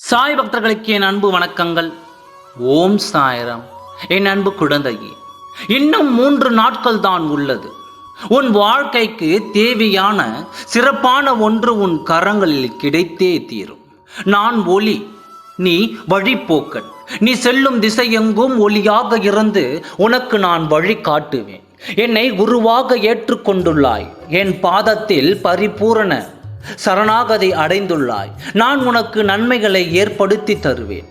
சாய் பக்தர்களுக்கு என் அன்பு வணக்கங்கள். ஓம் சாய்ராம். என் அன்பு குழந்தையே, இன்னும் 3 நாட்கள் தான் உள்ளது. உன் வாழ்க்கைக்கு தேவையான சிறப்பான ஒன்று உன் கரங்களில் கிடைத்தே தீரும். நான் ஒளி, நீ வழிப்போக்கன். நீ செல்லும் திசையெங்கும் ஒளியாக இருந்து உனக்கு நான் வழி காட்டுவேன். என்னை குருவாக ஏற்றுக்கொண்டுள்ளாய். என் பாதத்தில் பரிபூரண சரணாகதி அடைந்துள்ளாய். நான் உனக்கு நன்மைகளை ஏற்படுத்தி தருவேன்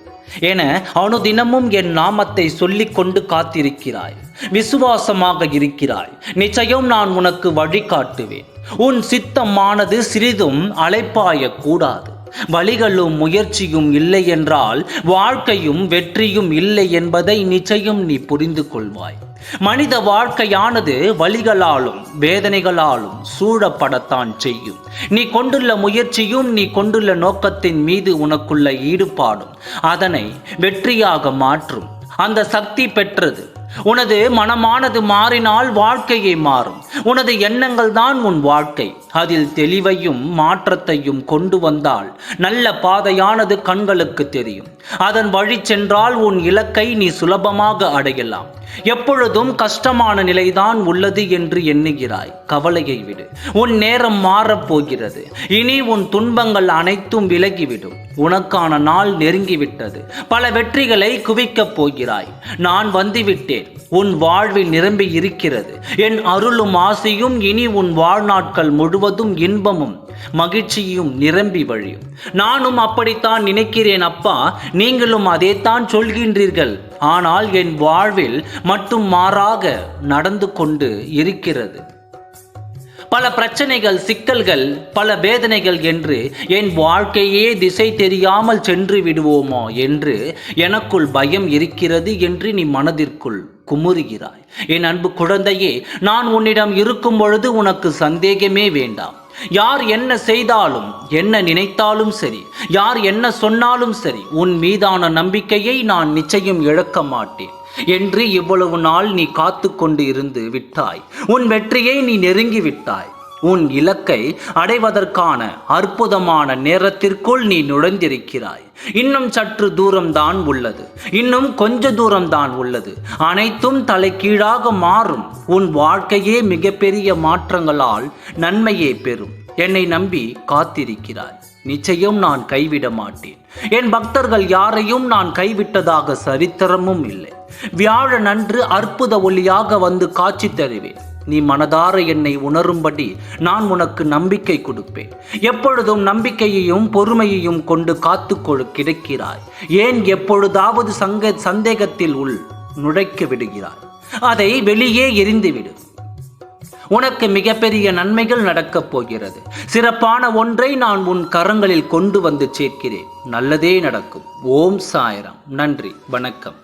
என அனுதினமும் என் நாமத்தை சொல்லிக் கொண்டு காத்திருக்கிறாய். விசுவாசமாக இருக்கிறாய். நிச்சயம் நான் உனக்கு வழிகாட்டுவேன். உன் சித்தமானது சிறிதும் அலைப்பாய கூடாது. வழிகளும் முயற்சியும் இல்லை என்றால் வாழ்க்கையும் வெற்றியும் இல்லை என்பதை நிச்சயம் நீ புரிந்து கொள்வாய். மனித வாழ்க்கையானது வலிகளாலும் வேதனைகளாலும் சூழப்படத்தான் செய்யும். நீ கொண்டுள்ள முயற்சியும் நீ கொண்டுள்ள நோக்கத்தின் மீது உனக்குள்ள ஈடுபாடும் அதனை வெற்றியாக மாற்றும். அந்த சக்தி பெற்றது. உனது மனமானது மாறினால் வாழ்க்கையை மாறும். உனது எண்ணங்கள் தான் உன் வாழ்க்கை. அதில் தெளிவையும் மாற்றத்தையும் கொண்டு வந்தால் நல்ல பாதையானது கண்களுக்கு தெரியும். அதன் வழி சென்றால் உன் இலக்கை நீ சுலபமாக அடையலாம். எப்பொழுதும் கஷ்டமான நிலைதான் உள்ளது என்று எண்ணுகிறாய். கவலையை விடு. உன் நேரம் மாறப்போகிறது. இனி உன் துன்பங்கள் அனைத்தும் விலகிவிடும். உனக்கான நாள் நெருங்கிவிட்டது. பல வெற்றிகளை குவிக்கப் போகிறாய். நான் வந்துவிட்டேன். உன் வாழ்வில் நிரம்பி இருக்கிறது. என் அருளும் ஆசையும் இனி உன் வாழ்நாட்கள் முழுவதும் இன்பமும் மகிழ்ச்சியும் நிரம்பி வழியும். நானும் அப்படித்தான் நினைக்கிறேன் அப்பா. நீங்களும் அதைத்தான் சொல்கின்றீர்கள். ஆனால் என் வாழ்வில் மட்டும் மாறாக நடந்து கொண்டு இருக்கிறது. பல பிரச்சனைகள், சிக்கல்கள், பல வேதனைகள் என்று என் வாழ்க்கையே திசை தெரியாமல் சென்று விடுவோமோ என்று எனக்குள் பயம் இருக்கிறது என்று நீ மனதிற்குள் குமுறுகிறாய். என் அன்பு குழந்தையே, நான் உன்னிடம் இருக்கும் பொழுது உனக்கு சந்தேகமே வேண்டாம். யார் என்ன செய்தாலும் என்ன நினைத்தாலும் சரி, யார் என்ன சொன்னாலும் சரி, உன் மீதான நம்பிக்கையை நான் நிச்சயம் இழக்க மாட்டேன் என்று இவ்வளவு நாள் நீ காத்து கொண்டு இருந்து விட்டாய். உன் வெற்றியை நீ நெருங்கி விட்டாய். உன் இலக்கை அடைவதற்கான அற்புதமான நேரத்திற்குள் நீ நுழைந்திருக்கிறாய். இன்னும் சற்று தூரம்தான் உள்ளது. இன்னும் கொஞ்ச தூரம்தான் உள்ளது. அனைத்தும் தலைகீழாக மாறும். உன் வாழ்க்கையே மிகப்பெரிய மாற்றங்களால் நன்மையே பெறும். என்னை நம்பி காத்திருக்கிறாய். நிச்சயம் நான் கைவிட மாட்டேன். என் பக்தர்கள் யாரையும் நான் கைவிட்டதாக சரித்திரமும் இல்லை. வியாழனன்று அற்புத ஒளியாக வந்து காட்சி தருவேன். நீ மனதார என்னை உணரும்படி நான் உனக்கு நம்பிக்கை கொடுப்பேன். எப்பொழுதும் நம்பிக்கையையும் பொறுமையையும் கொண்டு காத்துக்கொள் கிடைக்கிறாய். ஏன் எப்பொழுதாவது சந்தேகத்தில் நுழைக்க விடுகிறாய்? அதை வெளியே எரிந்துவிடு. உனக்கு மிகப்பெரிய நன்மைகள் நடக்கப் போகிறது. சிறப்பான ஒன்றை நான் உன் கரங்களில் கொண்டு வந்து சேர்க்கிறேன். நல்லதே நடக்கும். ஓம் சாய்ராம். நன்றி, வணக்கம்.